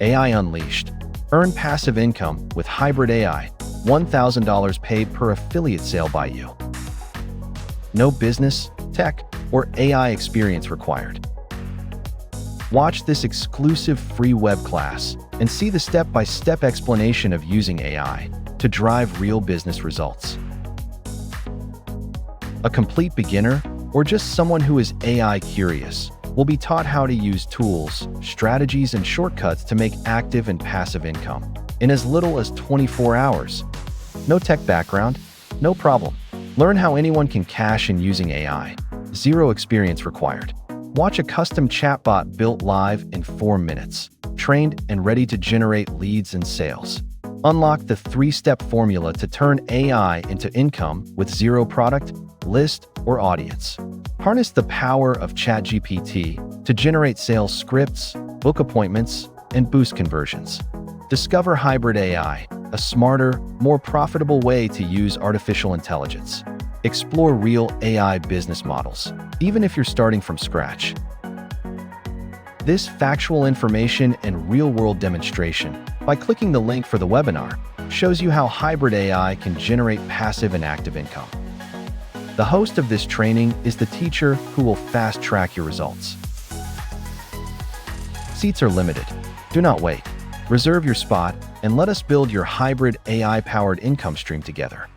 AI Unleashed. Earn passive income with hybrid AI, $1,000 paid per affiliate sale by you. No business, tech, or AI experience required. Watch this exclusive free web class and see the step-by-step explanation of using AI to drive real business results. A complete beginner, or just someone who is AI curious, will be taught how to use tools, strategies, and shortcuts to make active and passive income in as little as 24 hours. No tech background? No problem. Learn how anyone can cash in using AI. Zero experience required. Watch a custom chatbot built live in 4 minutes, trained and ready to generate leads and sales. Unlock the 3-step formula to turn AI into income with zero product, list, or audience. Harness the power of ChatGPT to generate sales scripts, book appointments, and boost conversions. Discover hybrid AI, a smarter, more profitable way to use artificial intelligence. Explore real AI business models, even if you're starting from scratch. This factual information and real-world demonstration, by clicking the link for the webinar, shows you how hybrid AI can generate passive and active income. The host of this training is the teacher who will fast-track your results. Seats are limited. Do not wait. Reserve your spot and let us build your hybrid AI-powered income stream together.